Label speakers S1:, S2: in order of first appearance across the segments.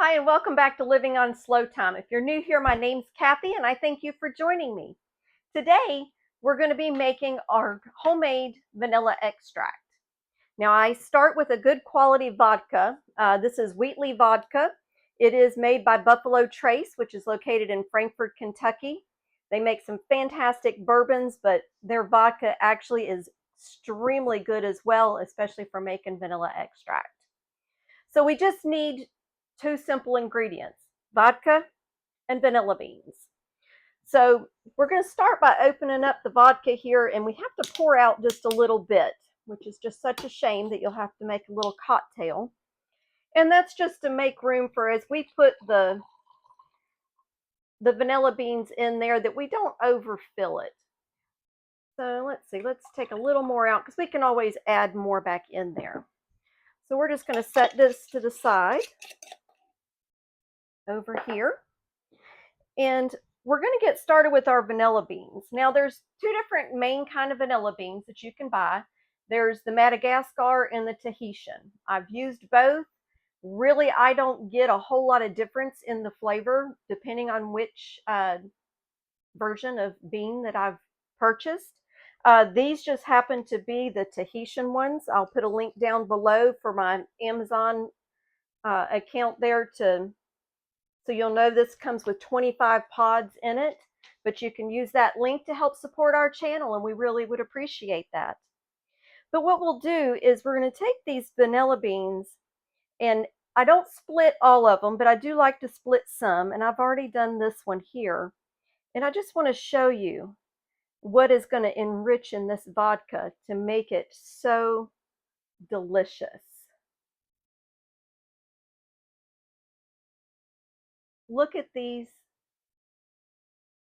S1: Hi, and welcome back to Living on Slow Time. If you're new here, my name's Kathy, and I thank you for joining me. Today, we're going to be making our homemade vanilla extract. Now, I start with a good quality vodka. This is Wheatley vodka. It is made by Buffalo Trace, which is located in Frankfort, Kentucky. They make some fantastic bourbons, but their vodka actually is extremely good as well, especially for making vanilla extract. So we just need two simple ingredients, vodka and vanilla beans. So we're going to start by opening up the vodka here, and we have to pour out just a little bit, which is just such a shame that you'll have to make a little cocktail. And that's just to make room for, as we put the vanilla beans in there, that we don't overfill it. So let's see, let's take a little more out because we can always add more back in there. So we're just going to set this to the side over here. And we're going to get started with our vanilla beans. Now there's two different main kind of vanilla beans that you can buy. There's the Madagascar and the Tahitian. I've used both. Really, I don't get a whole lot of difference in the flavor depending on which version of bean that I've purchased. These just happen to be the Tahitian ones. I'll put a link down below for my Amazon account there so you'll know this comes with 25 pods in it, but you can use that link to help support our channel, and we really would appreciate that. But what we'll do is we're going to take these vanilla beans, and I don't split all of them, but I do like to split some, and I've already done this one here. And I just want to show you what is going to enrich in this vodka to make it so delicious. Look at these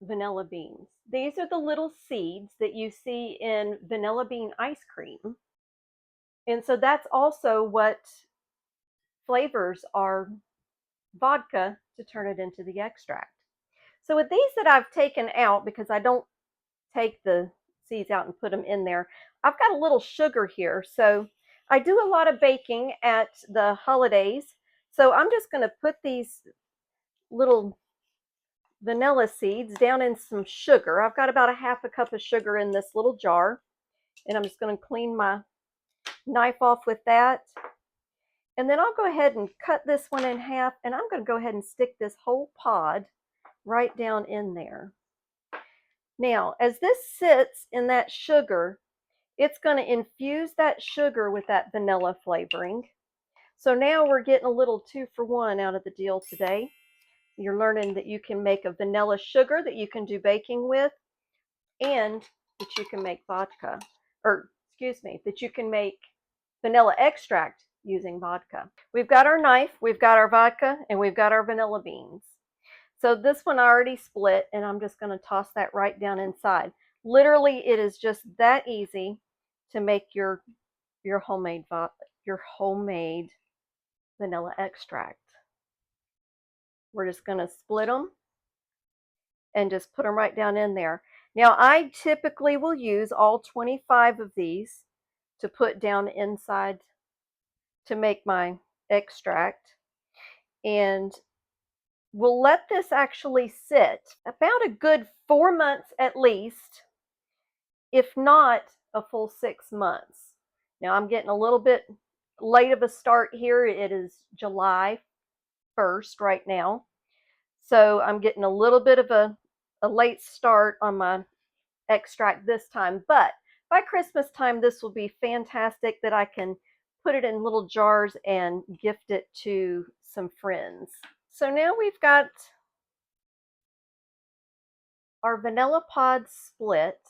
S1: vanilla beans. These are the little seeds that you see in vanilla bean ice cream. And so that's also what flavors our vodka to turn it into the extract. So with these that I've taken out, because I don't take the seeds out and put them in there, I've got a little sugar here. So I do a lot of baking at the holidays. So I'm just going to put these little vanilla seeds down in some sugar. I've got about a half a cup of sugar in this little jar, and I'm just going to clean my knife off with that. And then I'll go ahead and cut this one in half, and I'm going to go ahead and stick this whole pod right down in there. Now, as this sits in that sugar, it's going to infuse that sugar with that vanilla flavoring. So now we're getting a little 2-for-1 out of the deal today. You're learning that you can make a vanilla sugar that you can do baking with, and that you can make vodka, or excuse me, that you can make vanilla extract using vodka. We've got our knife, we've got our vodka, and we've got our vanilla beans. So this one I already split, and I'm just going to toss that right down inside. Literally, it is just that easy to make your homemade vanilla extract. We're just going to split them and just put them right down in there. Now, I typically will use all 25 of these to put down inside to make my extract. And we'll let this actually sit about a good 4 months at least, if not a full 6 months. Now, I'm getting a little bit late of a start here. It is July 1st right now. So I'm getting a little bit of a late start on my extract this time. But by Christmas time, this will be fantastic that I can put it in little jars and gift it to some friends. So now we've got our vanilla pods split,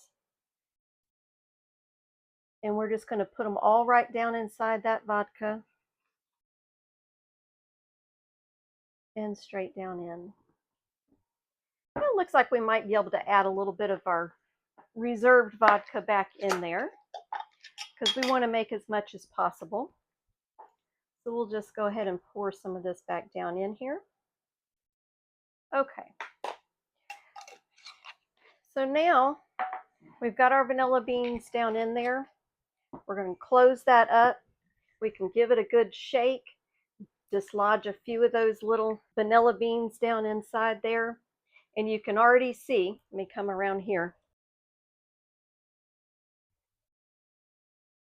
S1: and we're just going to put them all right down inside that vodka and straight down in. It looks like we might be able to add a little bit of our reserved vodka back in there because we want to make as much as possible. So we'll just go ahead and pour some of this back down in here. Okay. So now we've got our vanilla beans down in there. We're going to close that up. We can give it a good shake. dislodge a few of those little vanilla beans down inside there. And you can already see, let me come around here.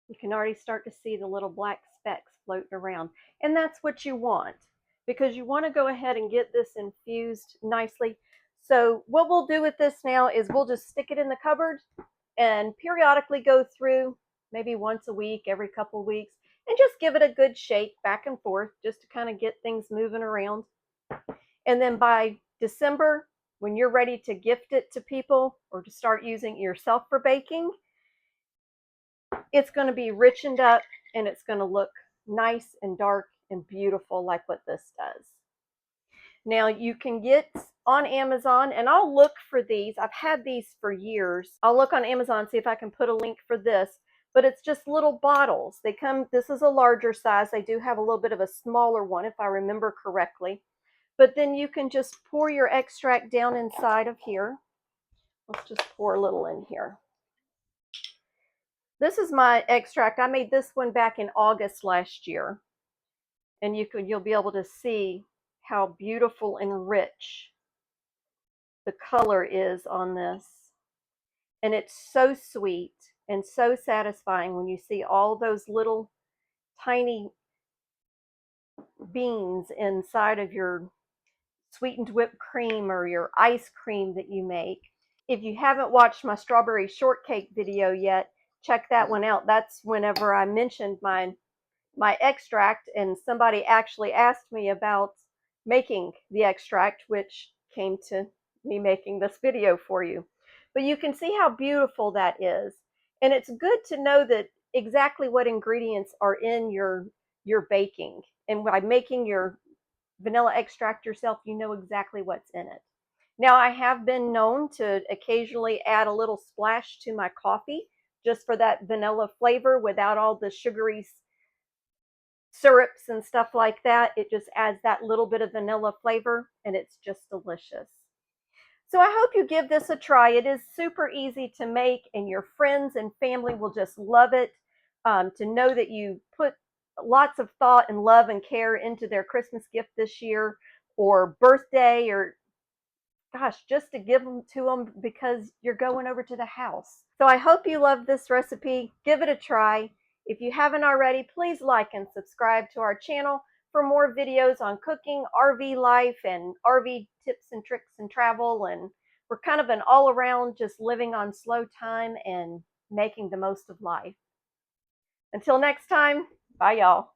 S1: You can already start to see the little black specks floating around. And that's what you want, because you want to go ahead and get this infused nicely. So what we'll do with this now is we'll just stick it in the cupboard and periodically go through, maybe once a week, every couple of weeks, and just give it a good shake back and forth just to kind of get things moving around. And then by December, when you're ready to gift it to people or to start using it yourself for baking, it's going to be richened up and it's going to look nice and dark and beautiful like what this does. Now you can get on Amazon, and I'll look for these. I've had these for years. I'll look on Amazon, see if I can put a link for this, but it's just little bottles. They come, this is a larger size. They do have a little bit of a smaller one if I remember correctly. But then you can just pour your extract down inside of here. Let's just pour a little in here. This is my extract. I made this one back in August last year. And you'll be able to see how beautiful and rich the color is on this. And it's so sweet and so satisfying when you see all those little tiny beans inside of your sweetened whipped cream or your ice cream that you make. If you haven't watched my strawberry shortcake video yet, check that one out. That's whenever I mentioned my extract, and somebody actually asked me about making the extract, which came to me making this video for you. But you can see how beautiful that is. And it's good to know that exactly what ingredients are in your baking. And by making your vanilla extract yourself, you know exactly what's in it. Now, I have been known to occasionally add a little splash to my coffee just for that vanilla flavor without all the sugary syrups and stuff like that. It just adds that little bit of vanilla flavor, and it's just delicious. So I hope you give this a try. It is super easy to make, and your friends and family will just love it. To know that you put lots of thought and love and care into their Christmas gift this year, or birthday, or gosh, just to give them to them because you're going over to the house. So I hope you love this recipe. Give it a try. If you haven't already, please like and subscribe to our channel for more videos on cooking, RV life, and RV tips and tricks and travel. And we're kind of an all around just living on slow time and making the most of life. Until next time, bye y'all.